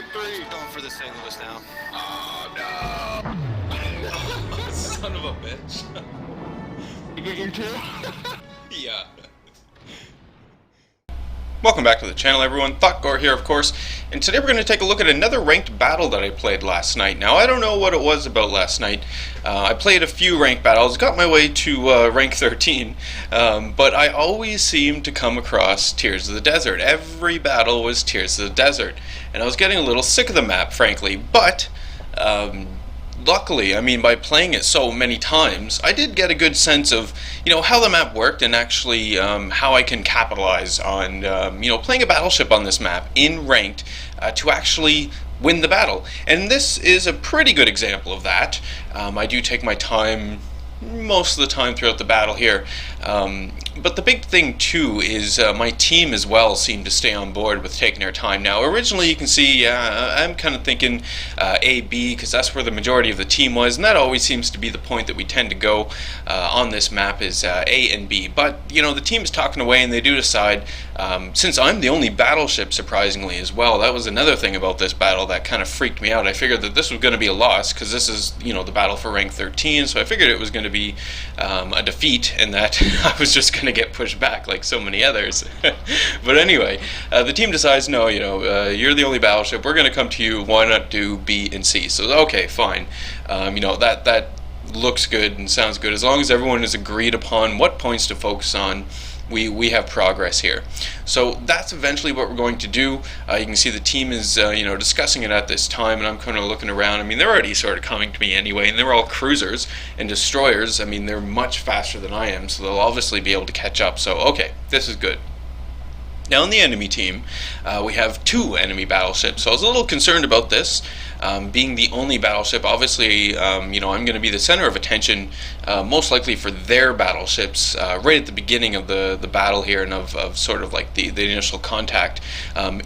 in three. Going for the St. Louis now. Oh no! Son of a bitch. You get your two? Yeah. Welcome back to the channel, everyone. Thotgor here, of course, and today we're going to take a look at another ranked battle that I played last night. Now, I don't know what it was about last night. I played a few ranked battles, got my way to rank 13, but I always seemed to come across Tears of the Desert. Every battle was Tears of the Desert, and I was getting a little sick of the map, frankly, but luckily, I mean, by playing it so many times, I did get a good sense of, how the map worked and actually how I can capitalize on, playing a battleship on this map in ranked to actually win the battle. And this is a pretty good example of that. I do take my time most of the time throughout the battle here. But the big thing too is my team as well seemed to stay on board with taking their time. Now originally you can see I'm kind of thinking A, B, because that's where the majority of the team was, and that always seems to be the point that we tend to go on this map is A and B. But the team is talking away and they do decide, since I'm the only battleship surprisingly as well, that was another thing about this battle that kind of freaked me out. I figured that this was going to be a loss because this is the battle for rank 13, so I figured it was going to be a defeat and that I was just going to get pushed back like so many others. But anyway, the team decides, no, you're the only battleship, we're going to come to you, why not do B and C? So okay, fine. That looks good and sounds good. As long as everyone has agreed upon what points to focus on, we have progress here. So that's eventually what we're going to do. You can see the team is discussing it at this time, and I'm kind of looking around. I mean, they're already sort of coming to me anyway, and they're all cruisers and destroyers. I mean, they're much faster than I am, so they'll obviously be able to catch up. So okay, this is good. Now on the enemy team, we have two enemy battleships. So I was a little concerned about this, being the only battleship. Obviously, I'm going to be the center of attention, most likely for their battleships, right at the beginning of the battle here, and of sort of like the initial contact,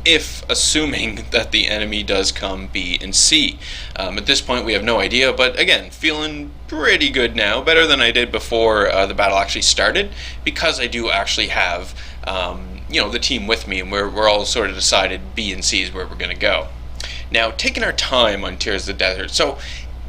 if assuming that the enemy does come B and C. At this point, we have no idea, but again, feeling pretty good now, better than I did before the battle actually started, because I do actually have the team with me, and we're all sort of decided B and C is where we're going to go. Now, taking our time on Tears of the Desert. So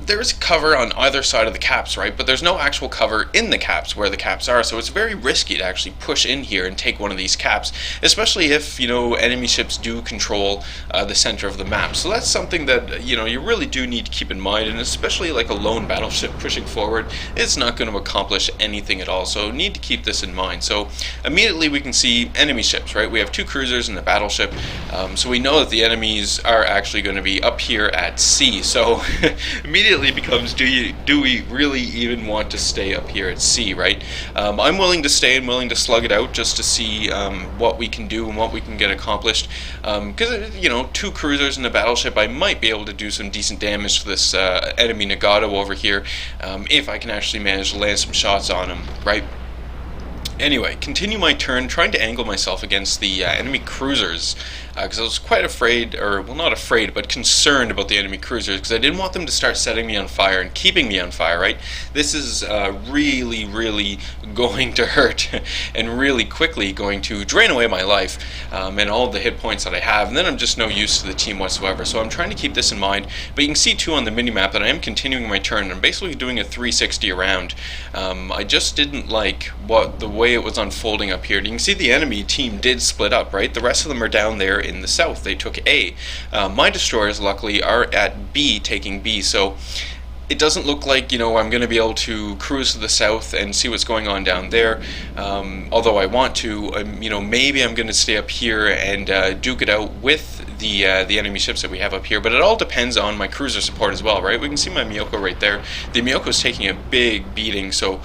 there's cover on either side of the caps, right? But there's no actual cover in the caps where the caps are, so it's very risky to actually push in here and take one of these caps, especially if, enemy ships do control the center of the map. So that's something that, you really do need to keep in mind, and especially like a lone battleship pushing forward, it's not going to accomplish anything at all, so need to keep this in mind. So immediately we can see enemy ships, right? We have two cruisers and a battleship, so we know that the enemies are actually going to be up here at C, so immediately becomes, do we really even want to stay up here at C, right? I'm willing to stay and willing to slug it out just to see what we can do and what we can get accomplished, because two cruisers and a battleship, I might be able to do some decent damage to this enemy Nagato over here, if I can actually manage to land some shots on him, right? Anyway, continue my turn, trying to angle myself against the enemy cruisers, because I was quite afraid, or, well, not afraid, but concerned about the enemy cruisers, because I didn't want them to start setting me on fire and keeping me on fire, right? This is really, really going to hurt, and really quickly going to drain away my life, and all the hit points that I have, and then I'm just no use to the team whatsoever, so I'm trying to keep this in mind. But you can see, too, on the minimap that I am continuing my turn. I'm basically doing a 360 around. I just didn't like the way it was unfolding up here. You can see the enemy team did split up, right? The rest of them are down there in the south. They took A. My destroyers, luckily, are at B, taking B, so it doesn't look like, I'm going to be able to cruise to the south and see what's going on down there, although I want to. Maybe I'm going to stay up here and duke it out with the enemy ships that we have up here, but it all depends on my cruiser support as well, right? We can see my Miyoko right there. The Miyoko is taking a big beating, so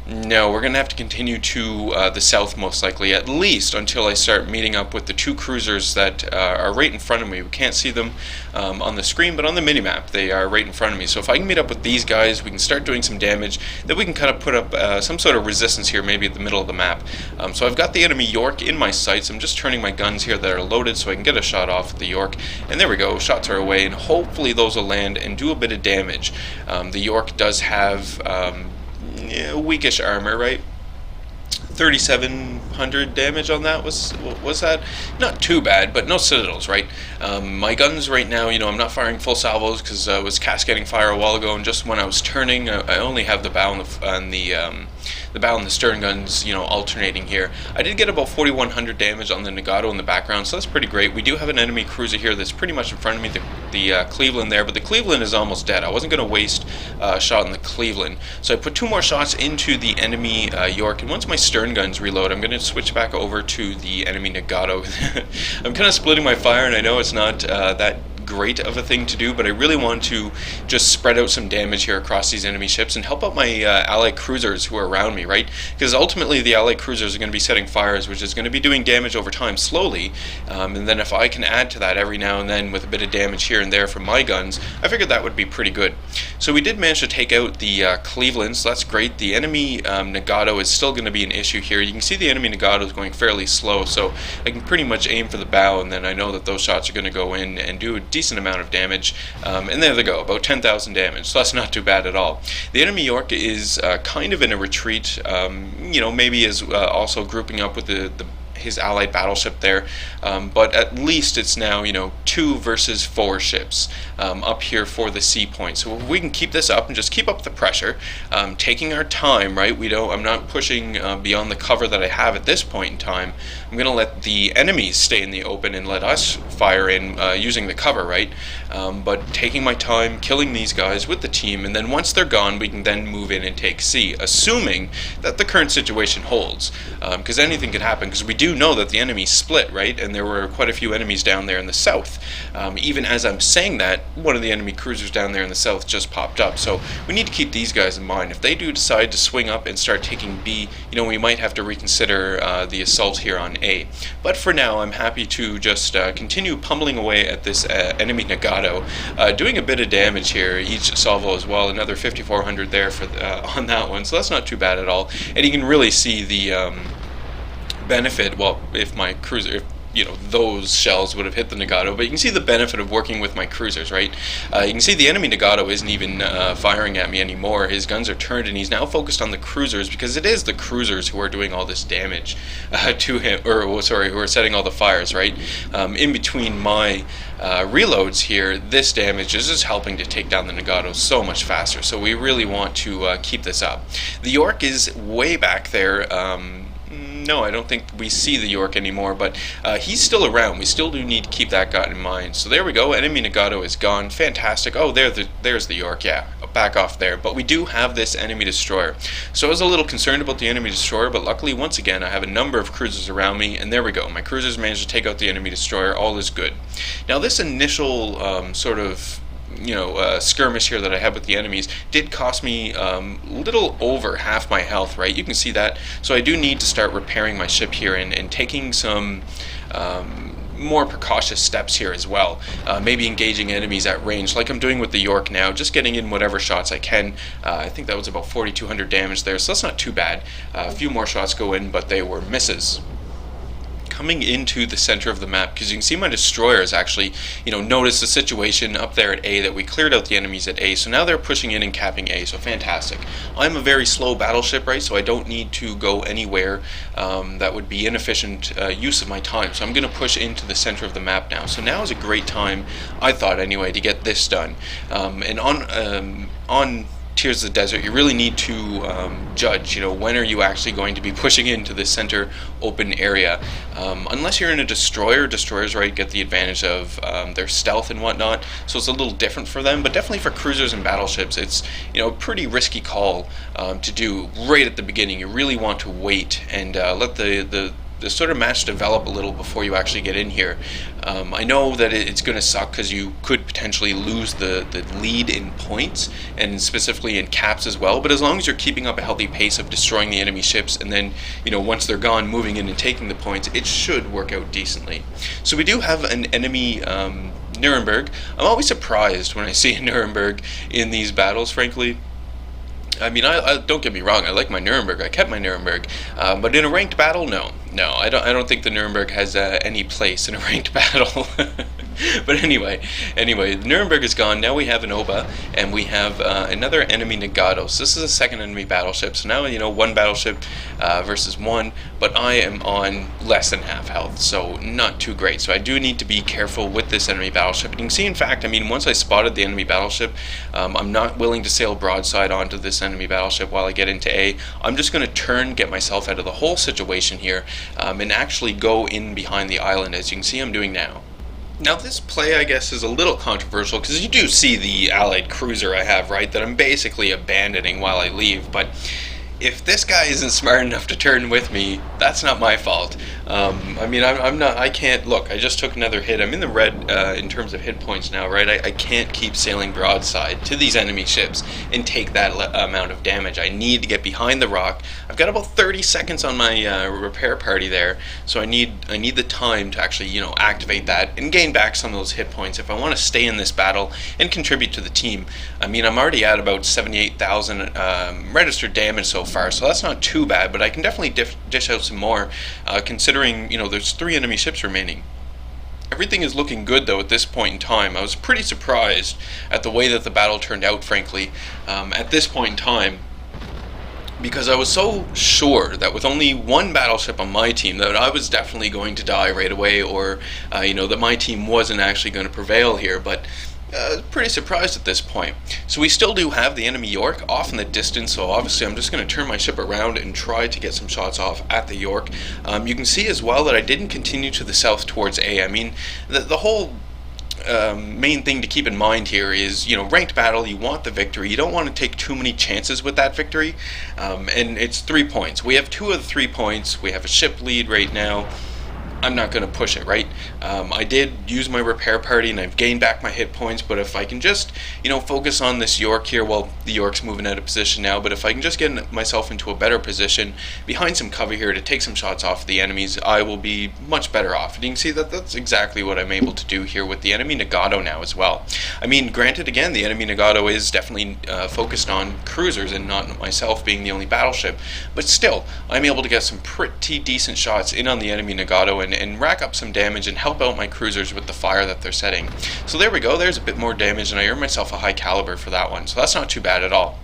no, we're going to have to continue to the south most likely, at least until I start meeting up with the two cruisers that are right in front of me. We can't see them on the screen, but on the minimap they are right in front of me. So if I can meet up with these guys, we can start doing some damage, then we can kind of put up some sort of resistance here, maybe at the middle of the map. So I've got the enemy York in my sights. I'm just turning my guns here that are loaded so I can get a shot off with the York, and there we go, shots are away, and hopefully those will land and do a bit of damage. The York does have weakish armor, right? 3,700 damage on that. Was that not too bad, but no citadels, right? My guns right now, I'm not firing full salvos because I was cascading fire a while ago, and just when I was turning, I only have the bow and the bow and the stern guns, alternating here. I did get about 4,100 damage on the Nagato in the background, so that's pretty great. We do have an enemy cruiser here that's pretty much in front of me, the Cleveland there, but the Cleveland is almost dead. I wasn't going to waste a shot on the Cleveland, so I put 2 more shots into the enemy York, and once my stern guns reload, I'm going to switch back over to the enemy Nagato. I'm kind of splitting my fire, and I know it's not that great of a thing to do, but I really want to just spread out some damage here across these enemy ships and help out my allied cruisers who are around me, right? Because ultimately the allied cruisers are going to be setting fires, which is going to be doing damage over time slowly, and then if I can add to that every now and then with a bit of damage here and there from my guns, I figured that would be pretty good. So we did manage to take out the Cleveland, so that's great. The enemy Nagato is still going to be an issue here. You can see the enemy Nagato is going fairly slow, so I can pretty much aim for the bow, and then I know that those shots are going to go in and do a decent amount of damage, and there they go, about 10,000 damage, so that's not too bad at all. The enemy York is kind of in a retreat, maybe is also grouping up with his allied battleship there, but at least it's now 2 versus 4 ships up here for the sea point. So if we can keep this up and just keep up the pressure, taking our time, right? I'm not pushing beyond the cover that I have at this point in time. I'm going to let the enemies stay in the open and let us fire in using the cover, right? But taking my time, killing these guys with the team, and then once they're gone, we can then move in and take C, assuming that the current situation holds, because anything can happen, because we do know that the enemy split, right? And there were quite a few enemies down there in the south. Even as I'm saying that, one of the enemy cruisers down there in the south just popped up, so we need to keep these guys in mind. If they do decide to swing up and start taking B, we might have to reconsider the assault here on A. But for now, I'm happy to just continue pummeling away at this enemy Nagato, doing a bit of damage here, each salvo as well, another 5,400 there for on that one, so that's not too bad at all. And you can really see the benefit, well, if my cruiser, those shells would have hit the Nagato, but you can see the benefit of working with my cruisers, right? You can see the enemy Nagato isn't even firing at me anymore. His guns are turned, and he's now focused on the cruisers, because it is the cruisers who are doing all this damage to him, who are setting all the fires, right? In between my reloads here, this damage is just helping to take down the Nagato so much faster, so we really want to keep this up. The York is way back there. No, I don't think we see the York anymore, but he's still around. We still do need to keep that guy in mind. So there we go. Enemy Nagato is gone. Fantastic. Oh, there's the York. Yeah, back off there. But we do have this enemy destroyer. So I was a little concerned about the enemy destroyer, but luckily, once again, I have a number of cruisers around me, and there we go. My cruisers managed to take out the enemy destroyer. All is good. Now, this initial sort of skirmish here that I had with the enemies did cost me little over half my health, right? You can see that. So I do need to start repairing my ship here and taking some more precautious steps here as well. Maybe engaging enemies at range like I'm doing with the York now, just getting in whatever shots I can. I think that was about 4,200 damage there, so that's not too bad. A few more shots go in, but they were misses. Coming into the center of the map, because you can see my destroyers actually, notice the situation up there at A, that we cleared out the enemies at A, so now they're pushing in and capping A, so fantastic. I'm a very slow battleship, right, so I don't need to go anywhere that would be inefficient use of my time, so I'm going to push into the center of the map now. So now is a great time, I thought anyway, to get this done. And on Tears of the Desert, you really need to judge, when are you actually going to be pushing into the center open area. Unless you're in a destroyer, destroyers, right, get the advantage of their stealth and whatnot, so it's a little different for them, but definitely for cruisers and battleships, it's, a pretty risky call to do right at the beginning. You really want to wait and let the sort of match develop a little before you actually get in here. I know that it's going to suck because you could potentially lose the lead in points, and specifically in caps as well, but as long as you're keeping up a healthy pace of destroying the enemy ships and then, once they're gone, moving in and taking the points, it should work out decently. So we do have an enemy Nuremberg. I'm always surprised when I see a Nuremberg in these battles, frankly. I mean, I don't get me wrong, I like my Nuremberg, I kept my Nuremberg, but in a ranked battle, no, I don't think the Nuremberg has any place in a ranked battle. But anyway, Nuremberg is gone. Now we have an Oba, and we have another enemy Nagato. So this is a second enemy battleship. So now, one battleship versus one, but I am on less than half health, so not too great. So I do need to be careful with this enemy battleship. And you can see, in fact, once I spotted the enemy battleship, I'm not willing to sail broadside onto this enemy battleship while I get into A. I'm just going to turn, get myself out of the whole situation here, and actually go in behind the island, as you can see I'm doing now. Now this play, I guess, is a little controversial because you do see the Allied cruiser I have, right, that I'm basically abandoning while I leave, but if this guy isn't smart enough to turn with me, that's not my fault. I'm not, I can't, look, I just took another hit. I'm in the red in terms of hit points now, right? I can't keep sailing broadside to these enemy ships and take that amount of damage. I need to get behind the rock. I've got about 30 seconds on my repair party there, so I need the time to actually, activate that and gain back some of those hit points if I want to stay in this battle and contribute to the team. I'm already at about 78,000 registered damage so far, so that's not too bad, but I can definitely dish out some more, considering, there's 3 enemy ships remaining. Everything is looking good, though, at this point in time. I was pretty surprised at the way that the battle turned out, frankly, at this point in time, because I was so sure that with only one battleship on my team that I was definitely going to die right away, or, that my team wasn't actually going to prevail here, but pretty surprised at this point. So we still do have the enemy York off in the distance, so obviously I'm just going to turn my ship around and try to get some shots off at the York. You can see as well that I didn't continue to the south towards A. The whole main thing to keep in mind here is, ranked battle, you want the victory. You don't want to take too many chances with that victory, and it's 3 points. We have 2 of the 3 points. We have a ship lead right now. I'm not going to push it, right? I did use my repair party and I've gained back my hit points, but if I can just, focus on this York here, well, the York's moving out of position now, but if I can just get myself into a better position behind some cover here to take some shots off the enemies, I will be much better off. And you can see that that's exactly what I'm able to do here with the enemy Nagato now as well. Granted, again, the enemy Nagato is definitely focused on cruisers and not myself being the only battleship, but still, I'm able to get some pretty decent shots in on the enemy Nagato and rack up some damage and help out my cruisers with the fire that they're setting. So there we go, there's a bit more damage, and I earned myself a high caliber for that one, so that's not too bad at all.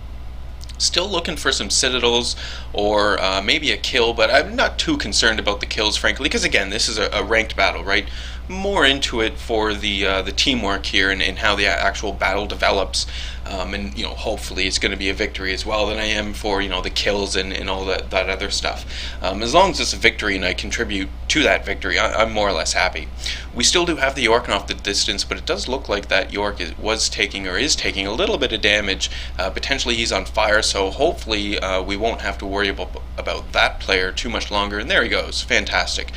Still looking for some citadels or maybe a kill, but I'm not too concerned about the kills, frankly, because again, this is a ranked battle, right? More into it for the teamwork here and how the actual battle develops, and hopefully it's going to be a victory as well than I am for the kills and all that other stuff. As long as it's a victory and I contribute to that victory, I'm more or less happy. We still do have the York off the distance, but it does look like that York is taking a little bit of damage. Potentially he's on fire, so hopefully we won't have to worry about that player too much longer. And there he goes, fantastic.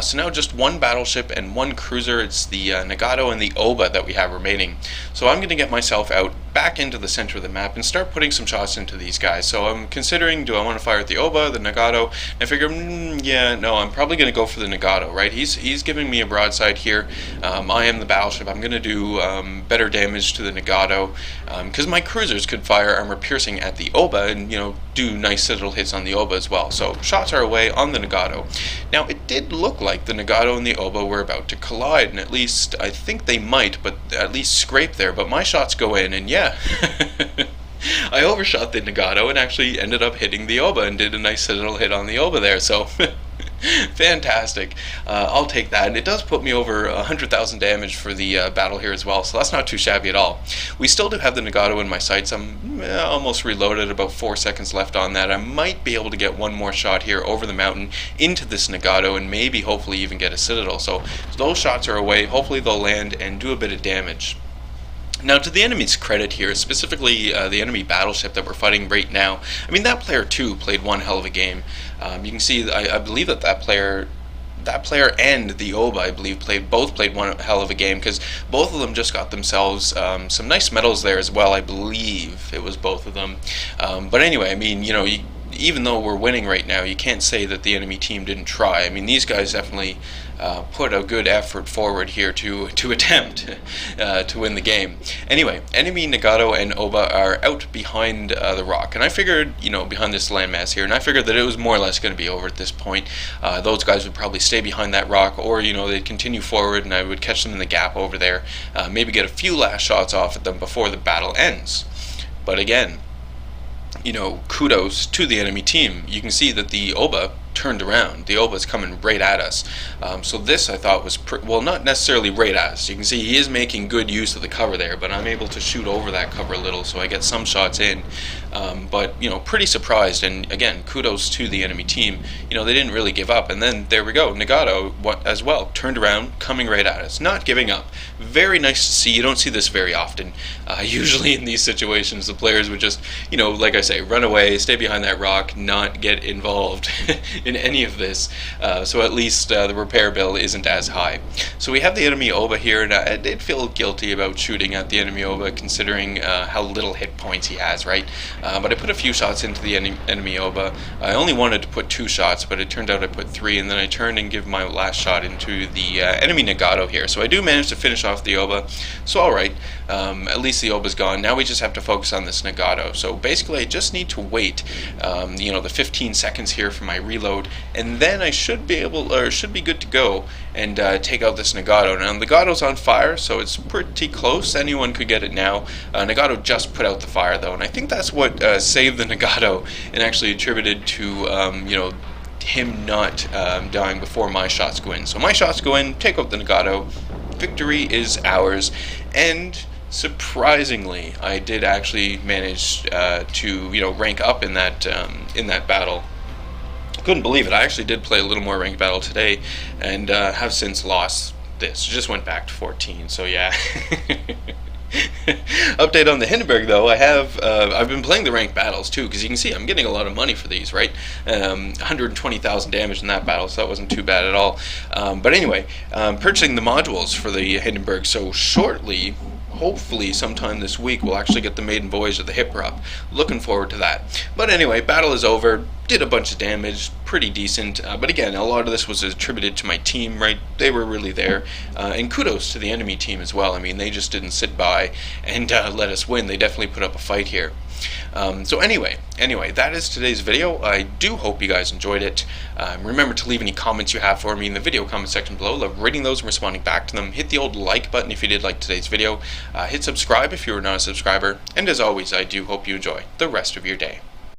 So now just one battleship and one cruiser. It's the Nagato and the Oba that we have remaining. So I'm going to get myself out back into the center of the map and start putting some shots into these guys. So I'm considering, do I want to fire at the Oba, the Nagato? And I figure, yeah, no, I'm probably going to go for the Nagato, right? He's giving me a broadside here. I am the battleship. I'm going to do better damage to the Nagato, because my cruisers could fire armor piercing at the Oba and, do nice citadel hits on the Oba as well. So shots are away on the Nagato. Now, it did look like the Nagato and the Oba were about to collide, and at least I think they might, but at least scrape there. But my shots go in, and yeah, I overshot the Nagato and actually ended up hitting the Oba and did a nice citadel hit on the Oba there. So fantastic. I'll take that, and it does put me over 100,000 damage for the battle here as well, so that's not too shabby at all. We still do have the Nagato in my sights. I'm almost reloaded, about 4 seconds left on that. I might be able to get one more shot here over the mountain into this Nagato and maybe hopefully even get a citadel. So those shots are away. Hopefully they'll land and do a bit of damage. Now, to the enemy's credit here, specifically the enemy battleship that we're fighting right now, that player too played one hell of a game. You can see, I believe that player and the Oba, I believe, both played one hell of a game, because both of them just got themselves some nice medals there as well. I believe it was both of them. But anyway, even though we're winning right now, you can't say that the enemy team didn't try. I mean, these guys definitely put a good effort forward here to attempt to win the game. Anyway, enemy Nagato and Oba are out behind the rock, and I figured, behind this landmass here, and I figured that it was more or less going to be over at this point. Those guys would probably stay behind that rock, or they'd continue forward, and I would catch them in the gap over there, maybe get a few last shots off at them before the battle ends. But again, kudos to the enemy team. You can see that the Oba turned around. The Oba's coming right at us. So this I thought was, not necessarily right at us. You can see he is making good use of the cover there, but I'm able to shoot over that cover a little, so I get some shots in. But, pretty surprised, and again, kudos to the enemy team. They didn't really give up, and then there we go. Nagato, as well, turned around, coming right at us, not giving up. Very nice to see. You don't see this very often. Usually in these situations, the players would just, like I say, run away, stay behind that rock, not get involved in any of this, so at least the repair bill isn't as high. So we have the enemy Oba here, and I did feel guilty about shooting at the enemy Oba, considering how little hit points he has, right? But I put a few shots into the enemy Oba. I only wanted to put 2 shots, but it turned out I put 3, and then I turned and give my last shot into the enemy Nagato here. So I do manage to finish off the Oba, so alright, at least the Oba's gone. Now we just have to focus on this Nagato. So basically I just need to wait, the 15 seconds here for my reload, and then I should be good to go and take out this Nagato. Now Nagato's on fire, so it's pretty close. Anyone could get it now. Nagato just put out the fire though, and I think that's what saved the Nagato and actually attributed to him not dying before my shots go in. So my shots go in, take out the Nagato. Victory is ours, and surprisingly, I did actually manage to rank up in that battle. Couldn't believe it. I actually did play a little more ranked battle today, and have since lost this. Just went back to 14. So yeah. Update on the Hindenburg though. I've been playing the ranked battles too, because you can see I'm getting a lot of money for these, right? 120,000 damage in that battle, so that wasn't too bad at all. But anyway, purchasing the modules for the Hindenburg, so shortly, hopefully sometime this week, we'll actually get the maiden voyage of the hip prop. Looking forward to that. But anyway, battle is over. Did a bunch of damage, pretty decent. But again, a lot of this was attributed to my team, right? They were really there. And kudos to the enemy team as well. I mean, they just didn't sit by and let us win. They definitely put up a fight here. So anyway, that is today's video. I do hope you guys enjoyed it. Remember to leave any comments you have for me in the video comment section below. Love reading those and responding back to them. Hit the old like button if you did like today's video. Hit subscribe if you are not a subscriber. And as always, I do hope you enjoy the rest of your day.